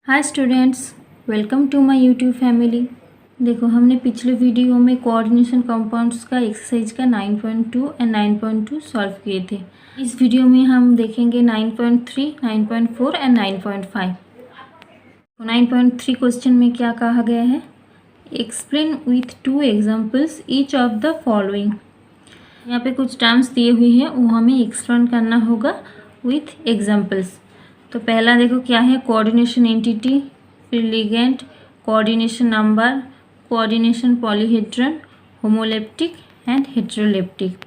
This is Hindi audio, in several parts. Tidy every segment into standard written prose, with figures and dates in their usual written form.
Hi students, welcome to my YouTube family. देखो, हमने पिछले वीडियो में कोऑर्डिनेशन कंपाउंड्स का एक्सरसाइज का 9.2 एंड 9.2 सॉल्व किए थे। इस वीडियो में हम देखेंगे 9.3, 9.4 एंड 9.5। 9.3 क्वेश्चन में क्या कहा गया है? Explain with 2 examples each of the following. यहाँ पे कुछ टर्म्स दिए हुए हैं, वो हमें एक्सप्लेन करना होगा विथ एग्जाम्पल्स। तो पहला देखो क्या है, कोऑर्डिनेशन एंटिटी, फिर ligand, coordination number, coordination polyhedron, homoleptic and heteroleptic.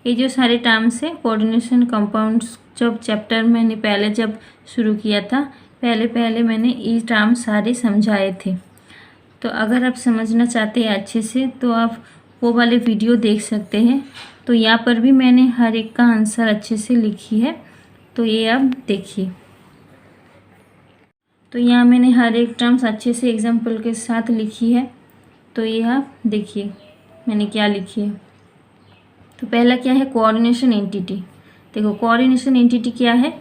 ये जो सारे टर्म्स है कोऑर्डिनेशन कंपाउंड्स, जब चैप्टर मैंने पहले जब शुरू किया था, पहले मैंने ये टर्म सारे समझाए थे। तो अगर आप समझना चाहते हैं अच्छे से तो आप वो वाले वीडियो देख सकते हैं। तो यहाँ पर भी मैंने हर एक का आंसर अच्छे से लिखी है, तो ये आप देखिए। तो यहाँ मैंने हर एक टर्म्स अच्छे से एग्जाम्पल के साथ लिखी है, तो ये आप देखिए मैंने क्या लिखी है। तो पहला क्या है, कोऑर्डिनेशन एंटिटी। देखो, कोऑर्डिनेशन एंटिटी क्या है?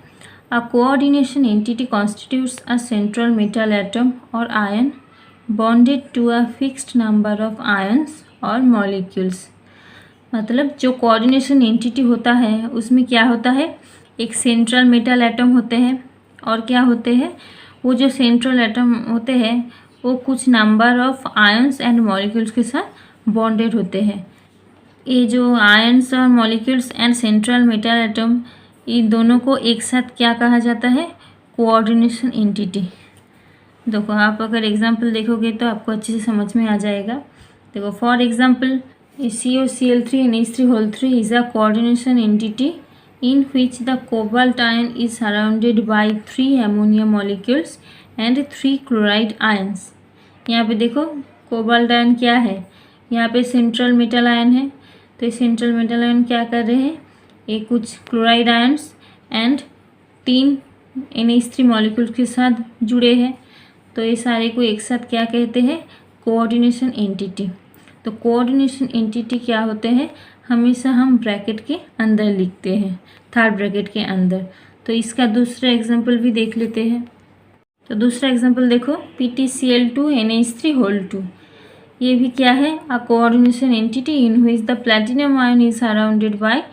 A coordination entity constitutes a central metal atom और ion bonded to a fixed number of ions और मॉलिक्यूल्स। मतलब जो कोऑर्डिनेशन एंटिटी होता है उसमें क्या होता है, एक सेंट्रल मेटल एटम होते हैं और क्या होते हैं, वो जो सेंट्रल एटम होते हैं वो कुछ number of ions and molecules के साथ बॉन्डेड होते हैं। ये जो आयन्स और molecules and central metal atom, ये दोनों को एक साथ क्या कहा जाता है? Coordination entity. देखो, आप अगर एग्जांपल देखोगे तो आपको अच्छे से समझ में आ जाएगा। देखो, for example COCl3NH3 is a coordination entity in which the cobalt ion is surrounded by 3 ammonia molecules and 3 chloride ions। यहाँ पे देखो कोबाल्ट आयन क्या है, यहाँ पे सेंट्रल मेटल आयन है। तो ये सेंट्रल मेटल आयन क्या कर रहे हैं, ये कुछ chloride ions and 3 NH3 molecule के साथ जुड़े हैं। तो ये सारे को एक साथ क्या कहते हैं? Coordination entity. तो कोऑर्डिनेशन एंटिटी क्या होते हैं, हमेशा हम ब्रैकेट के अंदर लिखते हैं, थर्ड ब्रैकेट के अंदर। तो इसका दूसरा एग्जांपल भी देख लेते हैं। तो दूसरा एग्जांपल देखो, PtCl2NH3(2). ये भी क्या है, a coordination entity in which the platinum ion is surrounded by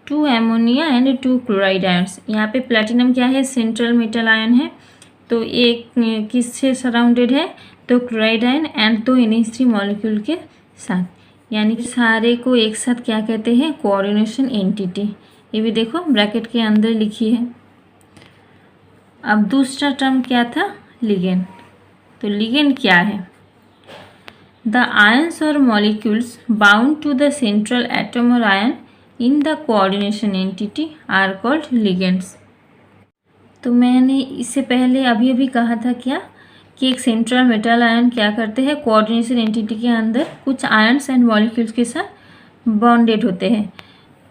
2 ammonia and 2 chloride ions. यहाँ पे प्लैटिनम क्या है, सेंट्रल मेटल आयन है। तो एक किससे सराउंडेड है, 2 chloride ion and 2 NH3 molecule के साथ। यानी कि सारे को एक साथ क्या कहते हैं? Coordination entity. ये भी देखो ब्रैकेट के अंदर लिखी है। अब दूसरा टर्म क्या था, लिगेंड। तो लिगेंड क्या है? द आयन्स और molecules bound to the central atom और ion in the coordination entity are called ligands. तो मैंने इससे पहले अभी कहा था क्या, कि एक सेंट्रल मेटल आयन क्या करते हैं, कोऑर्डिनेशन एंटिटी के अंदर कुछ आयन्स एंड मॉलिक्यूल्स के साथ बॉन्डेड होते हैं।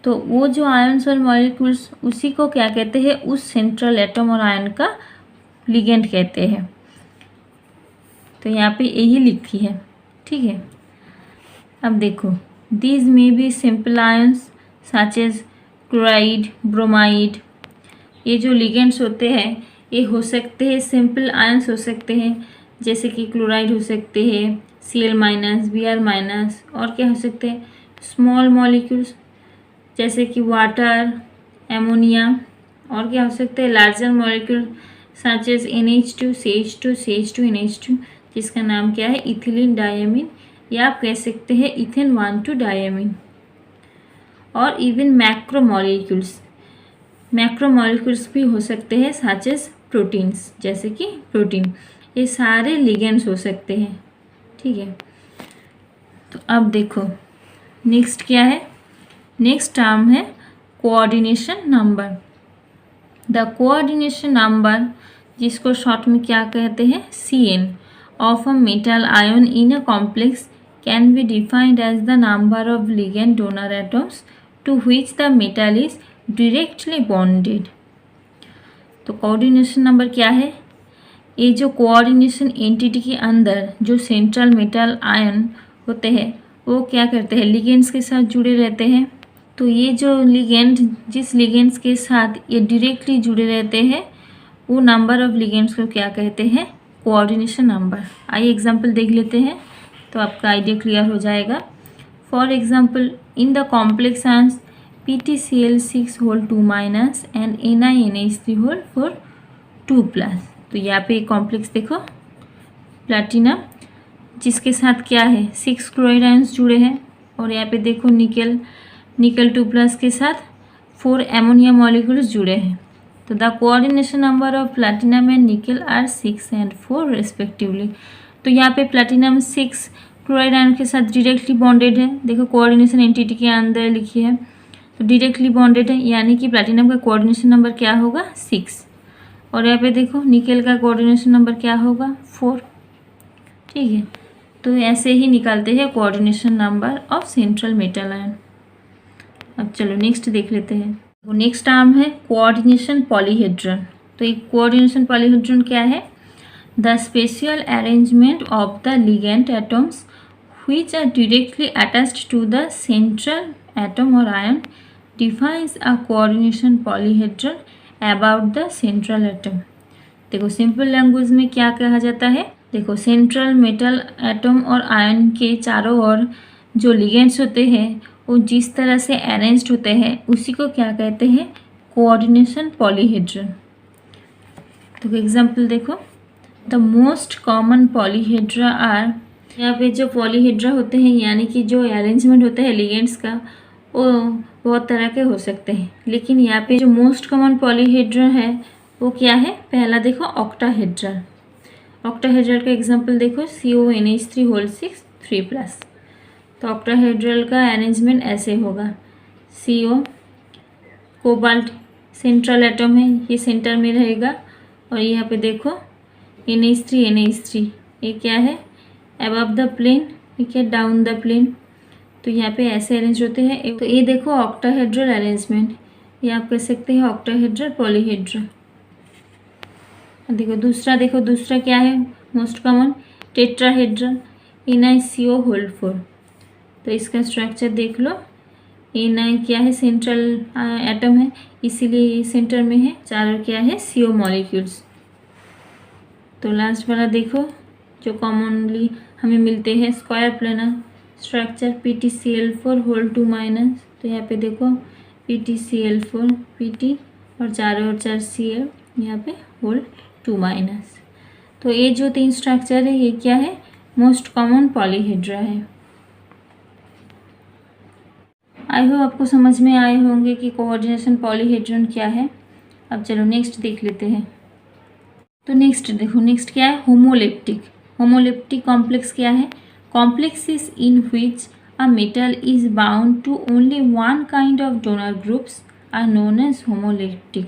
तो वो जो आयन्स और मॉलिक्यूल्स, उसी को क्या कहते हैं, उस सेंट्रल एटम और आयन का लिगेंड कहते हैं। तो यहाँ पे यही लिखी है, ठीक है। अब देखो, these may be simple ions such as chloride, bromide. ये जो लिगेंड्स होते हैं ये हो सकते हैं सिंपल आयन्स हो सकते हैं, जैसे कि क्लोराइड हो सकते हैं, Cl-, Br-, और क्या हो सकते हैं, स्मॉल मॉलिक्यूल्स जैसे कि वाटर, एमोनिया, और क्या हो सकते हैं, larger molecule such as NH2, CH2, CH2NH2, जिसका नाम क्या है, इथिलीन डायमीन, या आप कह सकते हैं इथेन 1,2 डायमीन। और इवन मैक्रोमॉलिक्यूल्स भी हो सकते हैं सच एज प्रोटीन्स, जैसे कि प्रोटीन। ये सारे लिगेंड्स हो सकते हैं, ठीक है। तो अब देखो नेक्स्ट क्या है, नेक्स्ट टर्म है coordination number. The coordination number, जिसको शॉर्ट में क्या कहते हैं, CN, of a metal ion in a complex can be defined as the number of ligand donor atoms to which the metal is directly bonded. तो कोऑर्डिनेशन नंबर क्या है, ये जो कोऑर्डिनेशन एंटिटी के अंदर जो सेंट्रल मेटल आयन होते हैं वो क्या करते हैं, लिगेंड्स के साथ जुड़े रहते हैं। तो ये जो लिगेंड, जिस लिगेंड्स के साथ ये डायरेक्टली जुड़े रहते हैं, वो नंबर ऑफ लिगेंड्स को क्या कहते हैं, कोऑर्डिनेशन नंबर। आइए एग्जाम्पल देख लेते हैं तो आपका आइडिया क्लियर हो जाएगा। For example, in the complex ions PtCl6 whole 2 minus and NiNH3 whole 2 plus. तो यहाँ पे कॉम्प्लेक्स देखो प्लैटिनम, जिसके साथ क्या है 6 क्लोराइड आयंस जुड़े हैं, और यहाँ पे देखो निकल 2 प्लस के साथ 4 एमोनिया मॉलिक्यूल्स जुड़े हैं। तो the coordination number of platinum and nickel are 6 and 4 respectively. तो यहाँ पे प्लैटिनम 6 क्लोराइड आयन के साथ डायरेक्टली बॉन्डेड है। देखो कोऑर्डिनेशन एंटिटी के अंदर लिखी है, तो डायरेक्टली बॉन्डेड है, यानी कि प्लैटिनम का कोऑर्डिनेशन नंबर क्या होगा 6। और यहाँ पे देखो निकल का कोऑर्डिनेशन नंबर क्या होगा 4। ठीक है, तो ऐसे ही निकालते हैं coordination number of central metal ion. अब चलो नेक्स्ट देख लेते हैं। वो नेक्स्ट टर्म है कोऑर्डिनेशन पॉलीहेड्रन। तो एक कोऑर्डिनेशन पॉलीहेड्रन क्या है? The spatial arrangement of the ligand atoms which are directly attached to the central atom or ion defines a coordination polyhedron about the central atom। देखो सिंपल लैंग्वेज में क्या कहा जाता है, देखो सेंट्रल मेटल एटम और आयन के चारों ओर जो लिगेंड्स होते हैं वो जिस तरह से अरेंज्ड होते हैं उसी को क्या कहते हैं, कोऑर्डिनेशन पॉलीहेड्रन। तो एग्जांपल देखो, the most common polyhedra are, यहाँ पे जो पॉलीहेड्रा होते हैं यानी कि जो अरेंजमेंट होता है लिगेंड्स का वो बहुत तरह के हो सकते हैं, लेकिन यहाँ पे जो मोस्ट कॉमन पॉलीहेड्रा है वो क्या है? पहला देखो ऑक्टाहेड्रल। ऑक्टाहेड्रल का एग्जांपल देखो CONH3 होल 6 3+। तो ऑक्टाहेड्रल का अरेंजमेंट ऐसे होगा, CO कोबाल्ट सेंट्रल एटम है, ये सेंटर में रहेगा, और यहाँ पे देखो NH3 ये क्या है? अबव द प्लेन, ठीक है, डाउन द प्लेन। तो यहाँ पे ऐसे अरेंज होते हैं। तो ये देखो ऑक्टाहेड्रल अरेंजमेंट, ये आप कह सकते हैं ऑक्टाहेड्रल पॉलीहेड्रा। देखो दूसरा क्या है most common? Tetrahedral NiCO whole 4। तो इसका स्ट्रक्चर देख लो, Ni क्या है? सेंट्रल एटम है, इसीलिए ये सेंटर में है, चारों क्या है? CO molecules. तो लास्ट वाला देखो जो कॉमनली हमें मिलते हैं square planar structure PtCl4 whole 2 minus. तो यहाँ पे देखो PtCl4 PT और चारों ओर 4 Cl, यहाँ पे होल 2 माइनस। तो ये जो 3 स्ट्रक्चर है ये क्या है? मोस्ट कॉमन पॉलीहेड्रा है। आई होप आपको समझ में आए होंगे कि कोऑर्डिनेशन पॉलीहेड्रन क्या है। अब चलो नेक्स्ट देख लेते हैं। तो नेक्स्ट देखो, नेक्स्ट क्या है? होमोलेप्टिक। होमोलेप्टिक कॉम्प्लेक्स क्या है? Complexes in which a metal is bound to only one kind of donor groups are known as homoleptic.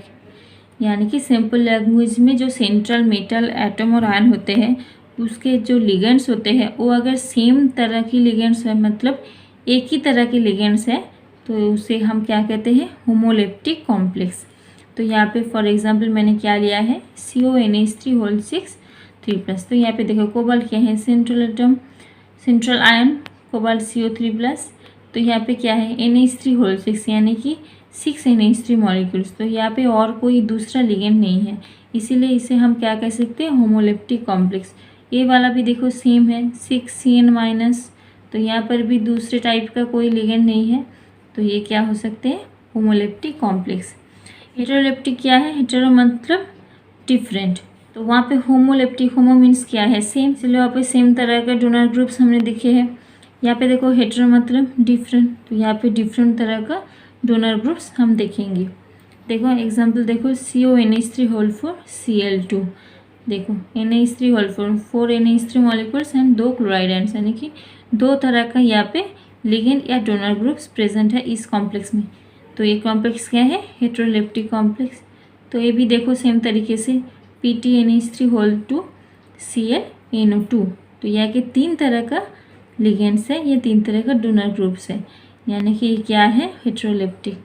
यानी कि सिंपल लैंग्वेज में जो सेंट्रल मेटल एटम और आयन होते हैं उसके जो लिगेंड्स होते हैं वो अगर सेम तरह की लिगेंड्स है, मतलब एक ही तरह की लिगेंड्स है, तो उसे हम क्या कहते हैं? Homoleptic complex. तो यहाँ पे फॉर एग्जांपल मैंने क्या लिया है? CONH3 whole 6 3+। तो यहाँ पे देखो कोबाल्ट क्या है? Central atom, central ion cobalt CO3+। तो यहाँ पे क्या है? NH3 होल 6 यानी कि 6 NH3 मॉलिक्यूल्स। तो यहाँ पे और कोई दूसरा लिगेंड नहीं है, इसीलिए इसे हम क्या कह सकते हैं? Homoleptic complex. ये वाला भी देखो सेम है 6CN-। तो यहाँ पर भी दूसरे टाइप का कोई लिगेंड नहीं है, तो ये क्या हो सकते हैं? Homoleptic complex. हेटेरोलेप्टिक क्या है? हेटेरो मतलब डिफरेंट, तो वहाँ पे होमोलेप्टिक, होमो मीन्स क्या है? सेम, इसलिए वहाँ पे सेम तरह के डोनर ग्रुप्स हमने दिखे हैं। यहाँ पे देखो हेटेरो मतलब डिफरेंट, तो यहाँ पे डिफरेंट तरह का डोनर ग्रुप्स हम देखेंगे। देखो एग्जांपल देखो CONH3 होल 4 Cl2। देखो NH3 whole 4 NH3 molecules and 2 chloride ions, यानी कि 2 तरह का यहाँ पे लिगेंड या डोनर ग्रुप्स प्रेजेंट है इस कॉम्प्लेक्स में। तो ये कॉम्प्लेक्स क्या है? Heteroleptic complex. तो ये भी देखो सेम तरीके से PtNH3 होल 2 ClNO2। तो यह कि 3 तरह का लिगेंड्स है, ये 3 तरह का डोनर ग्रुप्स है, यानी कि ये क्या है? हेटेरोलेप्टिक।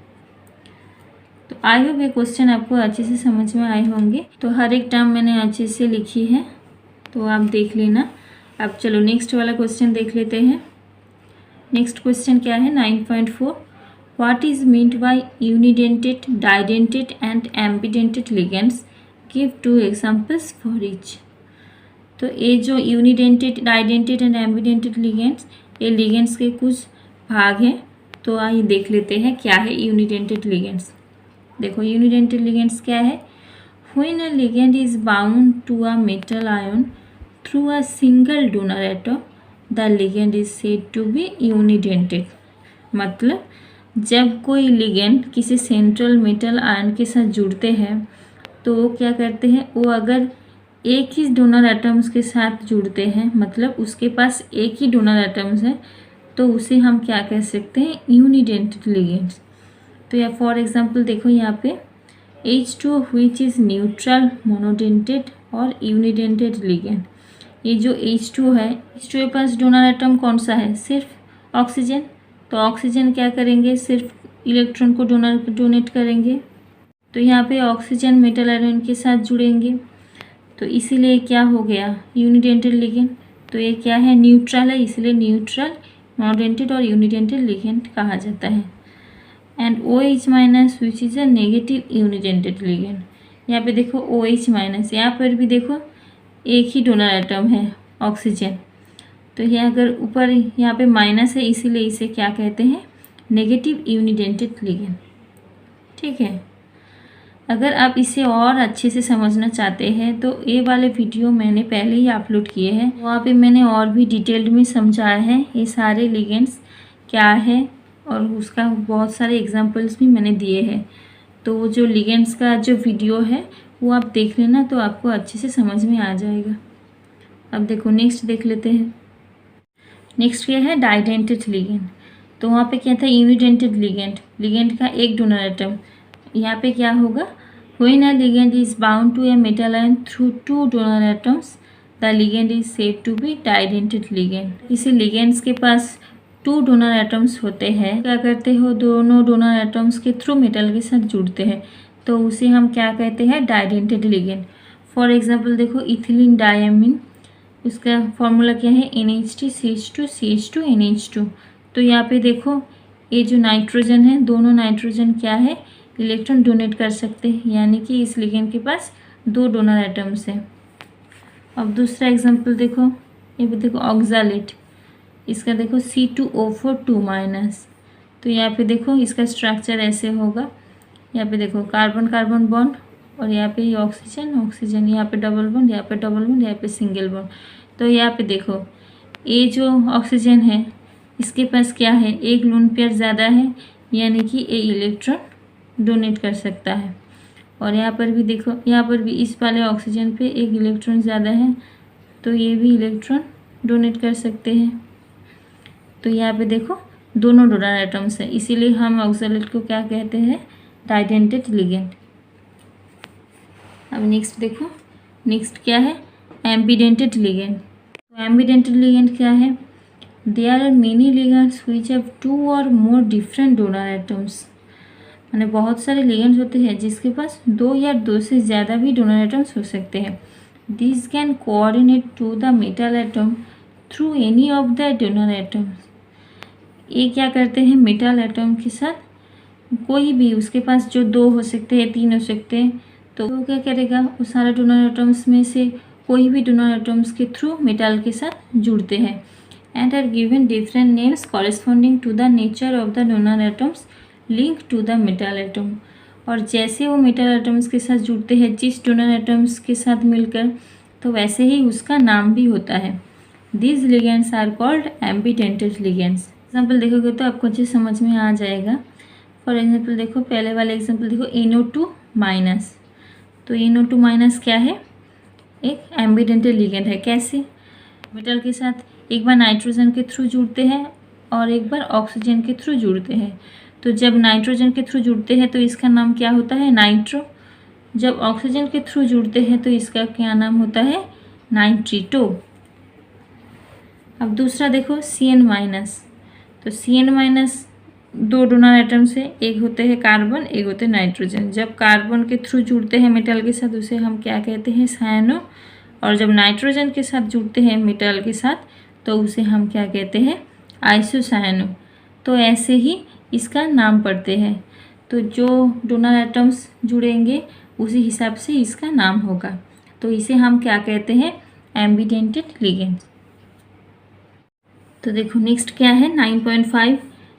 तो आई होप ये क्वेश्चन आपको अच्छे से समझ में आए होंगे। तो हर एक टर्म मैंने अच्छे से लिखी है, तो आप देख लेना। अब चलो नेक्स्ट वाला क्वेश्चन देख लेते हैं। नेक्स्ट क्वेश्चन क्या है? 9.4 what is meant by unidentate, डाइडेंटेड and ambidentate ligands? Give 2 examples for each. तो ये जो यूनिडेंटेड, डाइडेंटेड एंड एम्बिडेंटेड लिगेंड्स, ये लिगेंड्स के कुछ भाग हैं। तो आइए देख लेते हैं क्या है यूनिडेंटेड लिगेंड्स। देखो यूनिडेंटेड लिगेंड्स क्या है। When a ligand is bound to a metal ion through a single donor atom the ligand is said to be unidentate. मतलब जब कोई लिगेंड किसी सेंट्रल मेटल आयन के साथ जुड़ते हैं तो वो क्या करते हैं, वो अगर एक ही डोनर एटम्स के साथ जुड़ते हैं, मतलब उसके पास एक ही डोनर एटम्स है, तो उसे हम क्या कह सकते हैं, यूनिडेंटेड लिगेंड्स। तो या फॉर एग्जांपल देखो यहाँ पे H2O which is neutral, monodentate और यूनिडेंटेड लिगेंड। ये जो H2O है, H2O के पास डोनर एटम कौन सा है, सिर्फ ऑक्सीजन। तो ऑक्सीजन क्या करेंगे, सिर्फ इलेक्ट्रॉन को डोनेट करेंगे। तो यहाँ पे ऑक्सीजन मेटल आयन के साथ जुड़ेंगे, तो इसीलिए क्या हो गया, यूनिडेंटेड लिगेंड। तो ये क्या है, न्यूट्रल है, इसलिए न्यूट्रल, मोनोडेंटेड और यूनिडेंटेड लिगेंड कहा जाता है। And OH minus which is a negative unidentate ligand. यहाँ पे देखो OH माइनस, यहाँ पर भी देखो एक ही डोनर एटम है ऑक्सीजन, तो ये अगर ऊपर यहाँ पे माइनस है, इसीलिए इसे क्या कहते हैं, नेगेटिव यूनिडेंटेड लिगेंड। ठीक है। अगर आप इसे और अच्छे से समझना चाहते हैं तो ये वाले वीडियो मैंने पहले ही अपलोड किए हैं, वहाँ पे मैंने और भी डिटेल्ड में समझाया है ये सारे लिगेंड्स क्या है, और उसका बहुत सारे एग्जांपल्स भी मैंने दिए हैं। तो वो जो लिगेंड्स का जो वीडियो है वो आप देख लेना, तो आपको अच्छे से समझ में आ जाएगा। अब देखो नेक्स्ट देख लेते हैं। नेक्स्ट क्या है, डाइडेंटेड लिगेंड। तो वहाँ पे क्या था, यूनिडेंटेड लिगेंड, लिगेंड का एक डोनर एटम। यहाँ पे क्या होगा, when a ligand is bound to a metal ion through two donor atoms the ligand is said to be didentate ligand. इसी लिगेंड्स के पास 2 डोनर एटम्स होते हैं, क्या करते हो, दोनों डोनर एटम्स के थ्रू मेटल के साथ जुड़ते हैं, तो उसे हम क्या कहते हैं, डाइडेंटेड लिगेंड। फॉर एग्जाम्पल देखो इथिलीन डायमीन, उसका फॉर्मूला क्या है, NH2CH2 NH2। तो यहाँ पे देखो ये जो नाइट्रोजन है, दोनों नाइट्रोजन क्या है, इलेक्ट्रॉन डोनेट कर सकते हैं, यानी कि इस लिगेंड के पास 2 डोनर एटम्स हैं। अब दूसरा एग्जांपल देखो, ये भी देखो ऑक्सालेट, इसका देखो C2O4 2 माइनस। तो यहाँ पे देखो इसका स्ट्रक्चर ऐसे होगा, यहाँ पे देखो कार्बन कार्बन बॉन्ड, और यहाँ पे ऑक्सीजन ऑक्सीजन, यहाँ पे डबल बॉन्ड, यहाँ पे डबल बॉन्ड, यहाँ पे सिंगल बॉन्ड। तो यहाँ पे देखो ये जो ऑक्सीजन है इसके पास क्या है, एक लोन पेयर ज़्यादा है, यानी कि ये इलेक्ट्रॉन डोनेट कर सकता है। और यहाँ पर भी देखो, यहाँ पर भी इस वाले ऑक्सीजन पे एक इलेक्ट्रॉन ज़्यादा है, तो ये भी इलेक्ट्रॉन डोनेट कर सकते हैं। तो यहाँ पे देखो दोनों डोनर एटम्स हैं, इसीलिए हम ऑक्सालेट को क्या कहते हैं, डाइडेंटेड लिगेंड। अब नेक्स्ट देखो, नेक्स्ट क्या है, एम्बिडेंटेड लिगेंड। तो एम्बिडेंटेड लिगेंड क्या है, there are many ligands which have 2 और मोर डिफरेंट डोनर एटम्स। माने बहुत सारे लिगेंड्स होते हैं जिसके पास 2 या 2 से ज़्यादा भी डोनर एटम्स हो सकते हैं। This can coordinate to the metal atom through any of the donor atoms. ये क्या करते हैं, मेटल एटम के साथ कोई भी, उसके पास जो 2 हो सकते हैं, 3 हो सकते हैं, तो वो क्या करेगा, वो सारे डोनर एटम्स में से कोई भी डोनर एटम्स के थ्रू मेटल के साथ जुड़ते हैं। And are given different names corresponding to the nature of the donor atoms link to the metal atom. और जैसे वो मेटल एटम्स के साथ जुड़ते हैं, जिस डोनर एटम्स के साथ मिलकर, तो वैसे ही उसका नाम भी होता है। These ligands are called ambidentate ligands. Example देखोगे तो आपको अच्छे समझ में आ जाएगा। फॉर एग्जाम्पल देखो, पहले वाले एग्जाम्पल देखो, NO2 माइनस। तो NO2 माइनस क्या है, एक एम्बिडेंटेड लिगेंड है। कैसे, मेटल के साथ एक बार नाइट्रोजन के थ्रू जुड़ते हैं और एक बार ऑक्सीजन के थ्रू जुड़ते हैं। तो जब नाइट्रोजन के थ्रू जुड़ते हैं तो इसका नाम क्या होता है, नाइट्रो। जब ऑक्सीजन के थ्रू जुड़ते हैं तो इसका क्या नाम होता है, नाइट्रिटो। अब दूसरा देखो CN माइनस। तो CN माइनस 2 डोनर एटम से, एक होते हैं कार्बन, एक होते हैं नाइट्रोजन। जब कार्बन के थ्रू जुड़ते हैं मेटल के साथ, उसे हम क्या कहते हैं, सायनो। और जब नाइट्रोजन के साथ जुड़ते हैं मेटल के साथ, तो उसे हम क्या कहते हैं, आइसोसायनो। तो ऐसे ही इसका नाम पढ़ते हैं। तो जो डोनर एटम्स जुड़ेंगे उसी हिसाब से इसका नाम होगा। तो इसे हम क्या कहते हैं, एम्बिडेंटेड लिगेंड्स। तो देखो नेक्स्ट क्या है 9.5,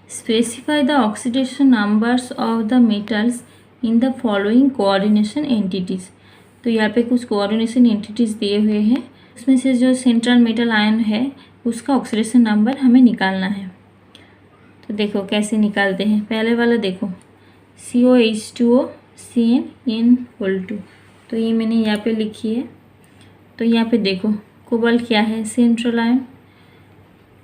specify the oxidation numbers of the metals in the following coordination entities. तो यहाँ पे कुछ कोऑर्डिनेशन एंटिटीज़ दिए हुए हैं, उसमें से जो सेंट्रल मेटल आयन है उसका ऑक्सीडेशन नंबर हमें निकालना है। तो देखो कैसे निकालते हैं। पहले वाला देखो COH2O CnN2, तो ये मैंने यहाँ पे लिखी है। तो यहाँ पे देखो कोबाल्ट क्या है, सेंट्रल आयन,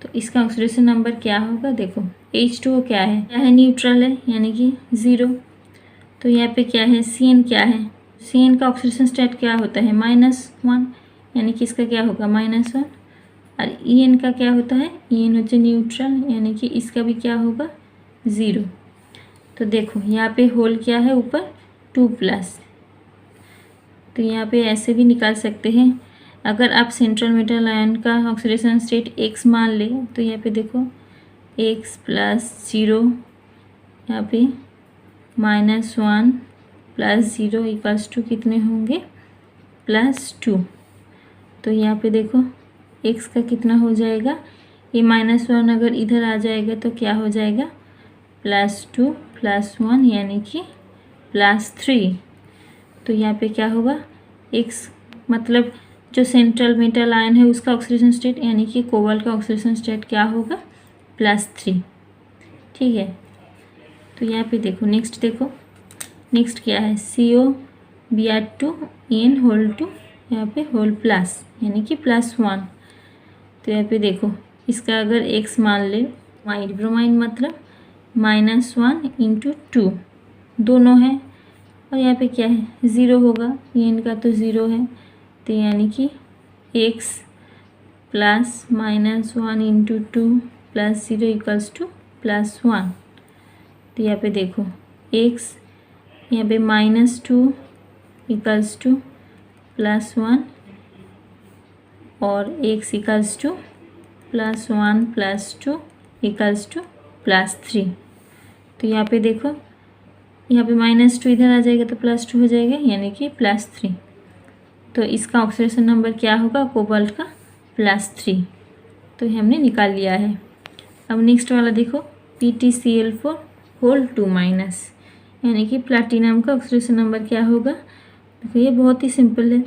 तो इसका ऑक्सीडेशन नंबर क्या होगा। देखो H2O क्या है न्यूट्रल है यानी कि 0। तो यहाँ पे क्या है Cn क्या है, Cn का ऑक्सीडेशन स्टेट क्या होता है -1, यानी कि इसका क्या होगा -1। और En का क्या होता है, En होता है न्यूट्रल, यानी कि इसका भी क्या होगा 0। तो देखो यहाँ पे होल क्या है ऊपर 2+। तो यहाँ पे ऐसे भी निकाल सकते हैं। अगर आप सेंट्रल मेटल आयन का ऑक्सीडेशन स्टेट X मान ले तो यहाँ पे देखो X + 0, यहाँ पे -1 + 0 = कितने होंगे +2। तो यहाँ पे देखो X का कितना हो जाएगा, ये -1 अगर इधर आ जाएगा तो क्या हो जाएगा +2 + 1 यानी कि +3। तो यहाँ पे क्या होगा X मतलब जो सेंट्रल मेटल आयन है उसका ऑक्सीडेशन स्टेट यानी कि कोबाल्ट का ऑक्सीडेशन स्टेट क्या होगा +3। ठीक है। तो यहाँ पे देखो नेक्स्ट देखो, नेक्स्ट क्या है COBr2n2, यहाँ पे होल प्लस यानी कि +1। तो यहाँ पे देखो इसका अगर X मान ले, ब्रोमाइन मतलब -1 × 2 दोनों है, और यहाँ पे क्या है 0 होगा, N का तो 0 है, तो यानी कि X + -1 × 2 + 0 = +1। तो यहाँ पे देखो X यहाँ पे -2 = +1 और X = +1 + 2 = +3। तो यहाँ पे देखो यहाँ पे -2 इधर आ जाएगा तो +2 हो जाएगा यानी कि +3। तो इसका ऑक्सीडेशन नंबर क्या होगा कोबाल्ट का +3। तो ये हमने निकाल लिया है। अब नेक्स्ट वाला देखो PtCl4 होल 2- यानी कि प्लैटिनम का ऑक्सीडेशन नंबर क्या होगा। देखो ये बहुत ही सिंपल है।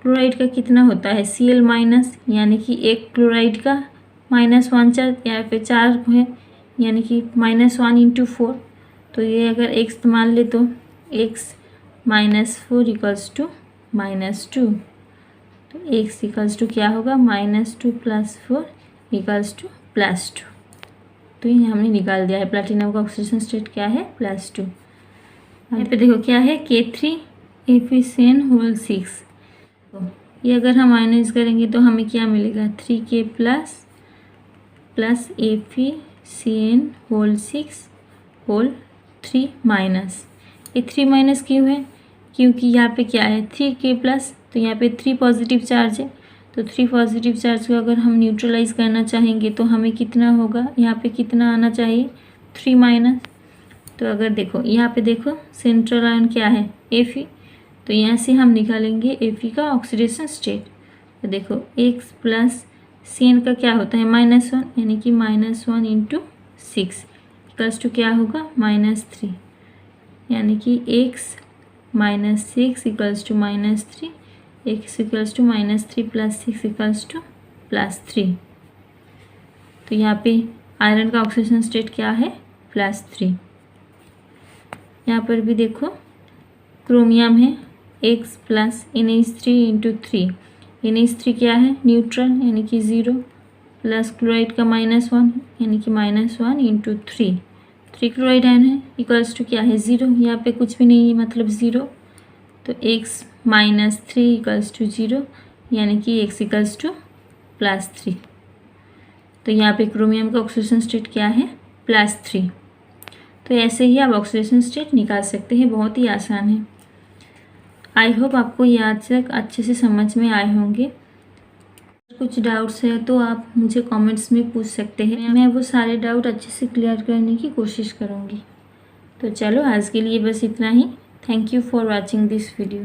क्लोराइड का कितना होता है Cl- यानी कि एक क्लोराइड का -1 चार्ज, यहाँ पे 4 है यानी कि -1 × 4। तो ये अगर X मान ले तो X -4 = -2। तो X = क्या होगा -2 + 4 = +2। तो ये हमने निकाल दिया है प्लैटिनम का ऑक्सीडेशन स्टेट क्या है +2। यहाँ पे देखो क्या है K3FeCN6। तो ये अगर हम आयनाइज करेंगे तो हमें क्या मिलेगा 3K + FeCN6 होल 3-। ये 3- क्यों है, क्योंकि यहाँ पे क्या है 3K+, तो यहाँ पे 3 पॉजिटिव चार्ज है, तो 3 पॉजिटिव चार्ज को अगर हम न्यूट्रलाइज करना चाहेंगे तो हमें कितना होगा, यहाँ पे कितना आना चाहिए 3-। तो अगर देखो यहाँ पे देखो सेंट्रल आयन क्या है Fe, तो यहाँ से हम निकालेंगे Fe का ऑक्सीडेशन स्टेट। तो देखो X + Cn का क्या होता है -1 यानी कि -1 × 6 = क्या होगा -3, यानी कि X - 6 = -3, X = -3 + 6 = +3। तो यहाँ पे आयरन का ऑक्सीडेशन स्टेट क्या है +3। यहाँ पर भी देखो क्रोमियम है X + NH3 × 3, NH3 क्या है न्यूट्रल यानी कि 0, प्लस क्लोराइड का -1 यानी कि -1 × 3, 3 क्लोराइड आयन है इक्वल्स टू क्या है 0, यहाँ पे कुछ भी नहीं है मतलब 0। तो X - 3 = 0 यानी कि X = +3। तो यहाँ पे क्रोमियम का ऑक्सीडेशन स्टेट क्या है +3। तो ऐसे ही आप ऑक्सीडेशन स्टेट निकाल सकते हैं, बहुत ही आसान है। आई होप आपको ये आज तक अच्छे से समझ में आए होंगे। कुछ डाउट्स है तो आप मुझे कमेंट्स में पूछ सकते हैं, मैं वो सारे डाउट अच्छे से क्लियर करने की कोशिश करूँगी। तो चलो आज के लिए बस इतना ही। Thank you for watching this video.